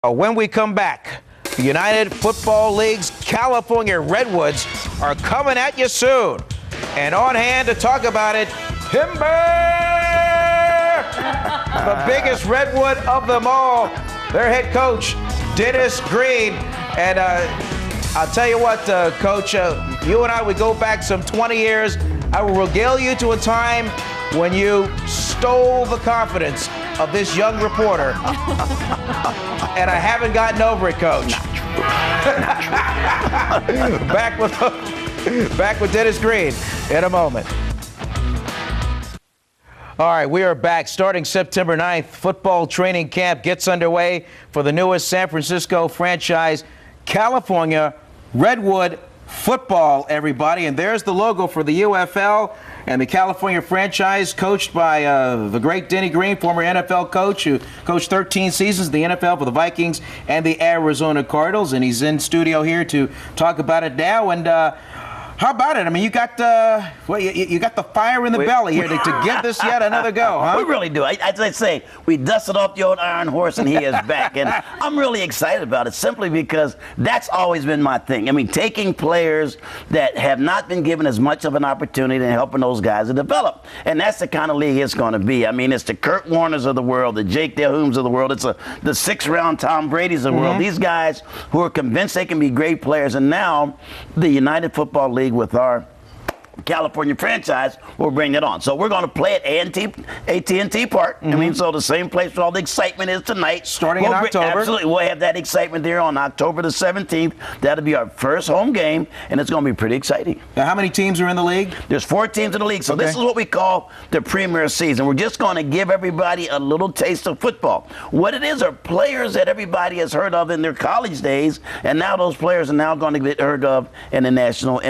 When we come back, the United Football League's California Redwoods are coming at you soon. And on hand to talk about it, Timber! The biggest Redwood of them all, their head coach, Dennis Green. And I'll tell you what, Coach, you and I, we go back some 20 years. I will regale you to a time when you stole the confidence of this young reporter. And I haven't gotten over it, Coach. Back with Dennis Green in a moment. All right, we are back. Starting September 9th, football training camp gets underway for the newest San Francisco franchise, California Redwood Football, everybody. And there's the logo for the UFL and the California franchise, coached by the great Denny Green, former NFL coach who coached 13 seasons in the NFL for the Vikings and the Arizona Cardinals. And he's in studio here to talk about it now. And how about it? I mean, you got you got the fire in the belly here to give this yet another go, huh? We really do. As I say, we dusted off the old iron horse, and he is back. And I'm really excited about it, simply because that's always been my thing. I mean, taking players that have not been given as much of an opportunity and helping those guys to develop. And that's the kind of league it's going to be. I mean, it's the Kurt Warners of the world, the Jake Delhooms of the world. It's the sixth-round Tom Brady's of the world. These guys who are convinced they can be great players. And now the United Football League with our California franchise will bring it on. So we're going to play at AT&T Park. I mean, so the same place where all the excitement is tonight. Starting in October. Absolutely. We'll have that excitement there on October the 17th. That'll be our first home game, and it's going to be pretty exciting. Now, how many teams are in the league? There's 4 teams in the league. So this is what we call the premier season. We're just going to give everybody a little taste of football. What it is are players that everybody has heard of in their college days, and now those players are now going to get heard of in the national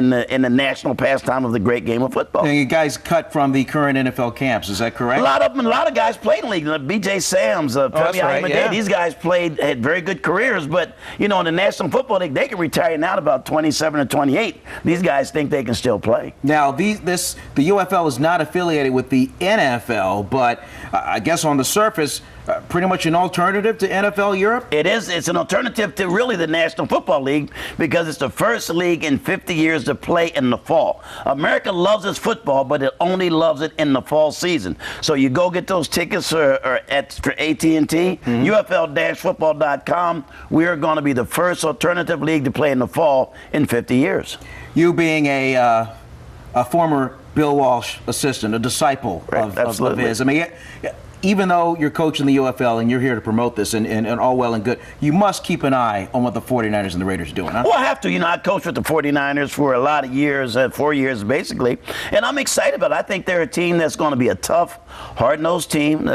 pastime of the great game of football. And you guys cut from the current NFL camps, is that correct? A lot of guys played in the league. B.J. Sams, these guys had very good careers, but you know, in the National Football League, they can retire now at about 27 or 28. These guys think they can still play. Now, the UFL is not affiliated with the NFL, but I guess on the surface, pretty much an alternative to NFL Europe? It is. It's an alternative to really the National Football League, because it's the first league in 50 years to play in the fall. America loves its football, but it only loves it in the fall season. So you go get those tickets for AT&T, UFL-football.com. We are going to be the first alternative league to play in the fall in 50 years. You being a former Bill Walsh assistant, a disciple of his. I mean, even though you're coaching the UFL and you're here to promote this and all well and good, you must keep an eye on what the 49ers and the Raiders are doing, huh? Well, I have to. You know, I coached with the 49ers for a lot of years, 4 years basically, and I'm excited about it. I think they're a team that's going to be a tough, hard-nosed team.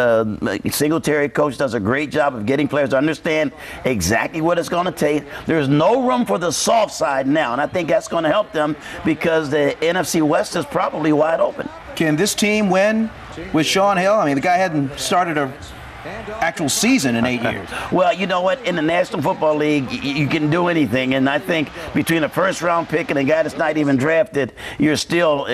Singletary coach does a great job of getting players to understand exactly what it's going to take. There's no room for the soft side now, and I think that's going to help them because the NFC West is probably wide open. Can this team win with Shaun Hill? I mean, the guy hadn't started a actual season in 8 years. Well, you know what? In the National Football League, you can do anything. And I think between a first-round pick and a guy that's not even drafted, it's no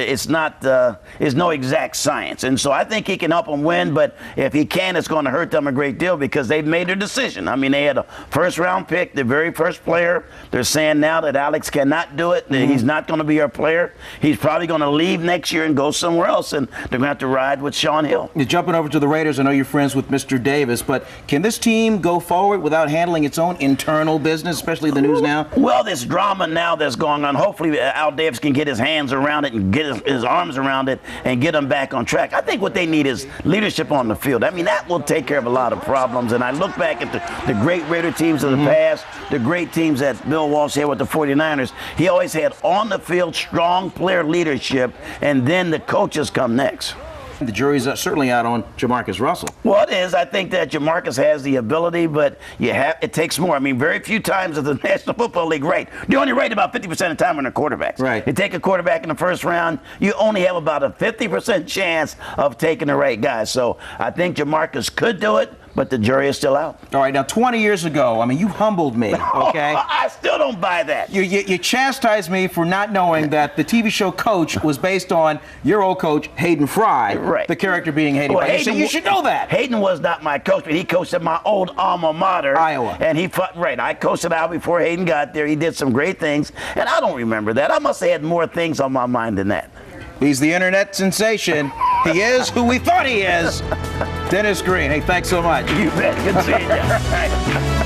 exact science. And so I think he can help them win. But if he can, it's going to hurt them a great deal because they've made their decision. I mean, they had a first-round pick, the very first player. They're saying now that Alex cannot do it. He's not going to be our player. He's probably going to leave next year and go somewhere else. And they're going to have to ride with Shaun Hill. You're jumping over to the Raiders. I know you're friends with Mr. Davis, but can this team go forward without handling its own internal business, especially the news now? Well, this drama now that's going on, hopefully Al Davis can get his hands around it and get his arms around it and get them back on track. I think what they need is leadership on the field. I mean, that will take care of a lot of problems. And I look back at the great Raider teams of the past, the great teams that Bill Walsh had with the 49ers. He always had on the field strong player leadership, and then the coaches come next. The jury's certainly out on Jamarcus Russell. Well, it is. I think that Jamarcus has the ability, but it takes more. I mean, very few times in the National Football League they only rate about 50% of the time on their quarterbacks. Right. You take a quarterback in the first round, you only have about a 50% chance of taking the right guy. So I think Jamarcus could do it, but the jury is still out. All right, now 20 years ago, I mean, you humbled me, okay? I still don't buy that. You chastised me for not knowing that the TV show Coach was based on your old coach, Hayden Fry, right. The character being Hayden Well, Fry. You said you should know that. Hayden was not my coach, but he coached at my old alma mater. Iowa. And I coached at Iowa before Hayden got there. He did some great things, and I don't remember that. I must have had more things on my mind than that. He's the internet sensation. He is who we thought he is. Dennis Green. Hey, thanks so much. You bet. Good seeing you.